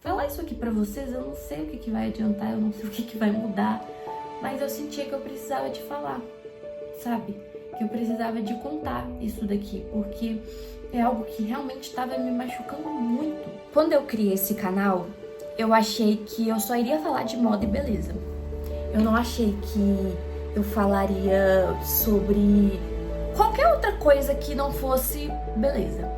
falar isso aqui pra vocês, eu não sei o que vai adiantar, eu não sei o que vai mudar, mas eu sentia que eu precisava de falar, sabe? Que eu precisava de contar isso daqui, porque é algo que realmente estava me machucando muito. Quando eu criei esse canal, eu achei que eu só iria falar de moda e beleza. Eu não achei que eu falaria sobre qualquer outra coisa que não fosse beleza.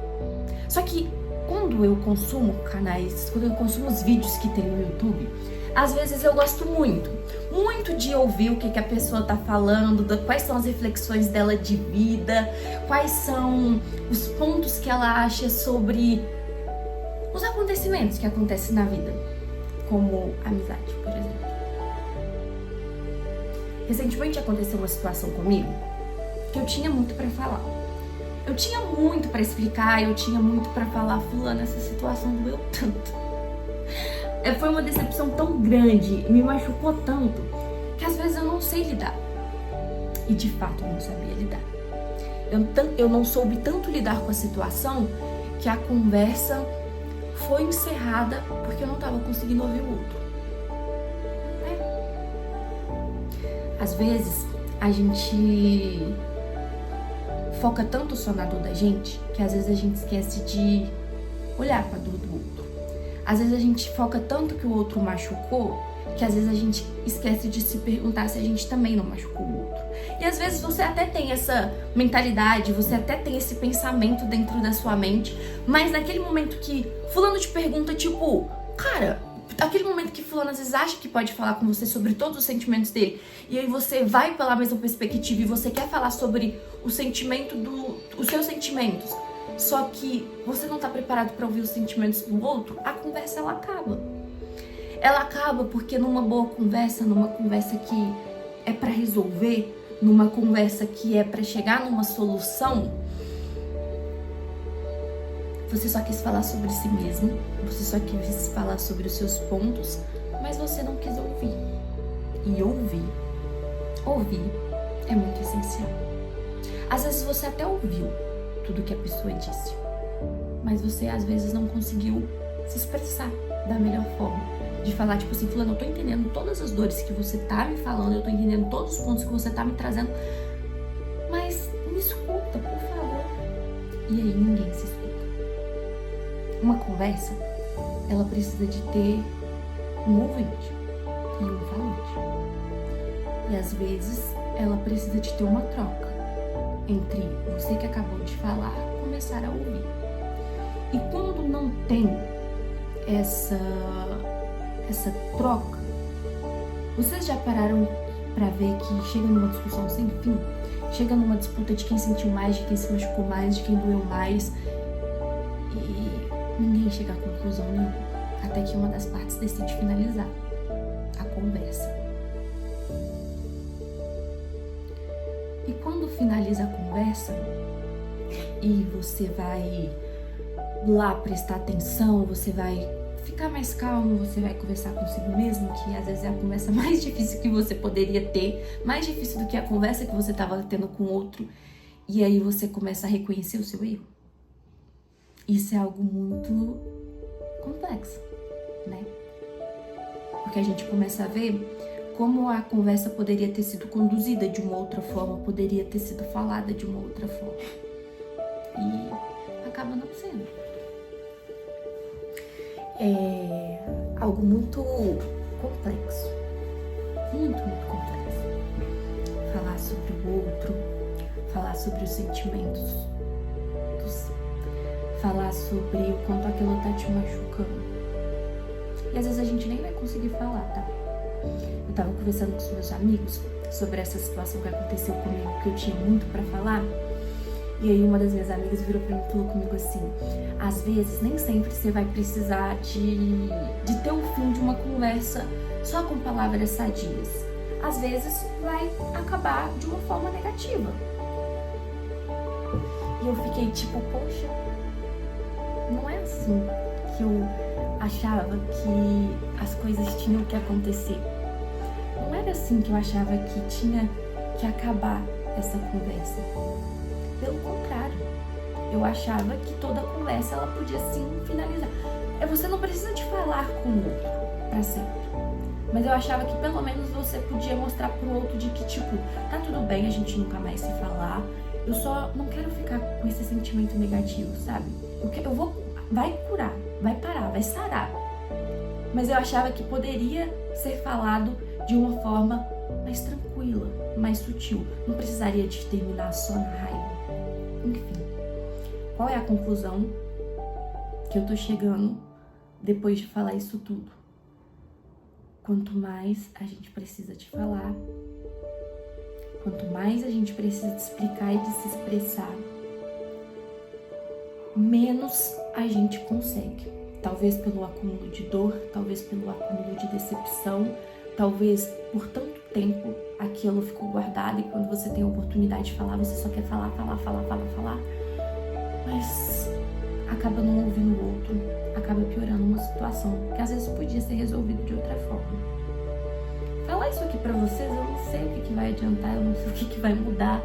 Só que quando eu consumo canais, quando eu consumo os vídeos que tem no YouTube, às vezes eu gosto muito de ouvir o que a pessoa tá falando, quais são as reflexões dela de vida, quais são os pontos que ela acha sobre os acontecimentos que acontecem na vida, como amizade, por exemplo. Recentemente aconteceu uma situação comigo que eu tinha muito pra falar. Eu tinha muito pra explicar, eu tinha muito pra falar, fulano, essa situação doeu tanto. Foi uma decepção tão grande, me machucou tanto, que às vezes eu não sei lidar. E de fato eu não sabia lidar. Eu não soube tanto lidar com a situação que a conversa foi encerrada porque eu não estava conseguindo ouvir o outro. Às vezes a gente foca tanto só na dor da gente que às vezes a gente esquece de olhar para a dor do outro. Às vezes a gente foca tanto que o outro machucou que às vezes a gente esquece de se perguntar se a gente também não machucou o outro. E às vezes você até tem essa mentalidade, você até tem esse pensamento dentro da sua mente, mas naquele momento que fulano te pergunta, tipo, cara, aquele momento que fulano às vezes acha que pode falar com você sobre todos os sentimentos dele, e aí você vai pela mesma perspectiva e você quer falar sobre o sentimento os seus sentimentos, só que você não tá preparado para ouvir os sentimentos do outro, a conversa ela acaba. Ela acaba porque numa boa conversa, numa conversa que é para resolver, numa conversa que é para chegar numa solução, você só quis falar sobre si mesmo, você só quis falar sobre os seus pontos, mas você não quis ouvir. E ouvir é muito essencial. Às vezes você até ouviu tudo que a pessoa disse, mas você às vezes não conseguiu se expressar da melhor forma. De falar, tipo assim, fulano, eu tô entendendo todas as dores que você tá me falando, eu tô entendendo todos os pontos que você tá me trazendo, mas me escuta, por favor. E aí ninguém se escuta. Uma conversa, ela precisa de ter um ouvinte e um falante. E às vezes ela precisa de ter uma troca entre você que acabou de falar e começar a ouvir. E quando não tem essa troca, vocês já pararam pra ver que chega numa discussão sem fim? Chega numa disputa de quem sentiu mais, de quem se machucou mais, de quem doeu mais, e ninguém chega a conclusão nenhuma, até que uma das partes decide finalizar a conversa. E quando finaliza a conversa e você vai lá prestar atenção, você vai ficar mais calmo, você vai conversar consigo mesmo, que às vezes é a conversa mais difícil que você poderia ter, mais difícil do que a conversa que você estava tendo com o outro, e aí você começa a reconhecer o seu erro. Isso é algo muito complexo, né? Porque a gente começa a ver como a conversa poderia ter sido conduzida de uma outra forma, poderia ter sido falada de uma outra forma. E acaba não sendo. É algo muito complexo. Muito complexo. Falar sobre o outro, falar sobre os sentimentos do seu, falar sobre o quanto aquilo tá te machucando. E às vezes a gente nem vai conseguir falar, tá? Eu tava conversando com os meus amigos sobre essa situação que aconteceu comigo, que eu tinha muito pra falar. E aí uma das minhas amigas virou pra mim e falou comigo assim: às vezes nem sempre você vai precisar de ter o fim de uma conversa só com palavras sadias. Às vezes vai acabar de uma forma negativa. E eu fiquei tipo, poxa, não é assim que eu achava que as coisas tinham que acontecer. Não era assim que eu achava que tinha que acabar essa conversa. Pelo contrário, eu achava que toda conversa ela podia sim finalizar Você não precisa de falar com o outro pra sempre. Mas eu achava que pelo menos você podia mostrar pro outro de que, tipo, tá tudo bem a gente nunca mais se falar. Eu só não quero ficar com esse sentimento negativo, sabe? Vai curar, vai parar, vai sarar. Mas eu achava que poderia ser falado de uma forma mais tranquila, mais sutil. Não precisaria de terminar só na raiva. Enfim, qual é a conclusão que eu tô chegando depois de falar isso tudo? Quanto mais a gente precisa de falar, quanto mais a gente precisa de explicar e de se expressar, menos a gente consegue. Talvez pelo acúmulo de dor, talvez pelo acúmulo de decepção, talvez por tanto tempo aquilo ficou guardado e quando você tem a oportunidade de falar, você só quer falar. Mas acaba não ouvindo o outro, acaba piorando uma situação que às vezes podia ser resolvida de outra forma. Falar isso aqui pra vocês, eu não sei o que vai adiantar, eu não sei o que vai mudar,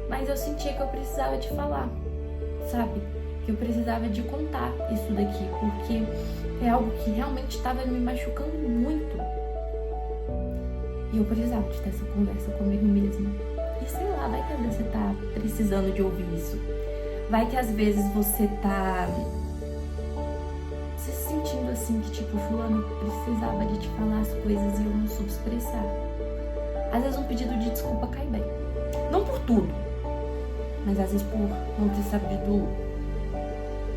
mas eu sentia que eu precisava de falar, sabe? Que eu precisava de contar isso daqui, porque é algo que realmente estava me machucando muito. E eu precisava de ter essa conversa comigo mesma. E sei lá, vai que às vezes você tá precisando de ouvir isso. Vai que às vezes você tá se sentindo assim, que tipo, fulano precisava de te falar as coisas e eu não soube expressar. Às vezes um pedido de desculpa cai bem. Não por tudo, mas às vezes por não ter sabido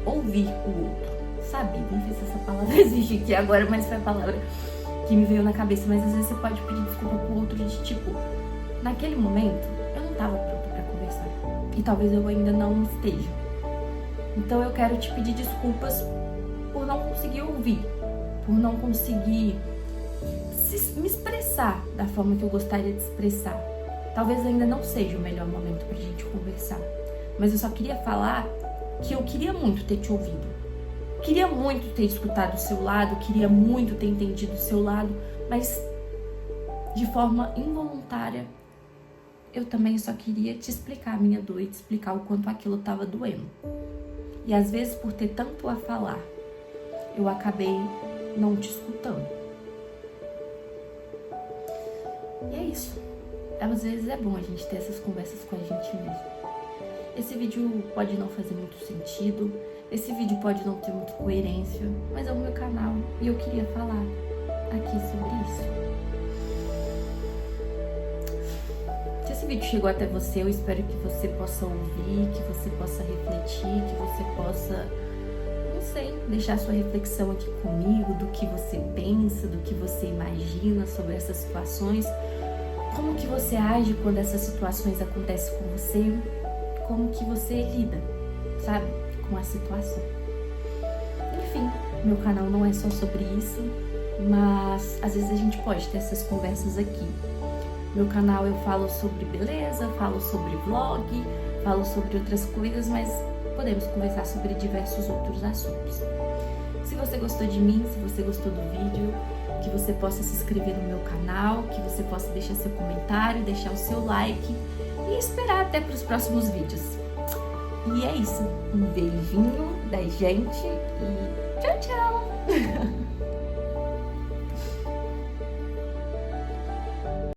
ouvir o outro. Sabe? Não sei se essa palavra existe aqui agora, mas foi a palavra que me veio na cabeça. Mas às vezes você pode pedir desculpa pro outro de tipo, naquele momento eu não tava pronta pra conversar. E talvez eu ainda não esteja. Então eu quero te pedir desculpas por não conseguir ouvir, por não conseguir me expressar da forma que eu gostaria de expressar. Talvez ainda não seja o melhor momento pra gente conversar. Mas eu só queria falar que eu queria muito ter te ouvido. Queria muito ter escutado o seu lado, queria muito ter entendido o seu lado, mas de forma involuntária eu também só queria te explicar a minha dor e te explicar o quanto aquilo estava doendo. E às vezes, por ter tanto a falar, eu acabei não te escutando. E é isso. Às vezes é bom a gente ter essas conversas com a gente mesmo. Esse vídeo pode não fazer muito sentido, esse vídeo pode não ter muita coerência, mas é o meu canal e eu queria falar aqui sobre isso. Se esse vídeo chegou até você, eu espero que você possa ouvir, que você possa refletir, que você possa, não sei, deixar sua reflexão aqui comigo, do que você pensa, do que você imagina sobre essas situações, como que você age quando essas situações acontecem com você, como que você lida, sabe, com a situação. Enfim, meu canal não é só sobre isso, mas às vezes a gente pode ter essas conversas aqui. Meu canal eu falo sobre beleza, falo sobre vlog, falo sobre outras coisas, mas podemos conversar sobre diversos outros assuntos. Se você gostou de mim, se você gostou do vídeo, que você possa se inscrever no meu canal, que você possa deixar seu comentário, deixar o seu like e esperar até para os próximos vídeos. E é isso. Um beijinho da gente e tchau, tchau!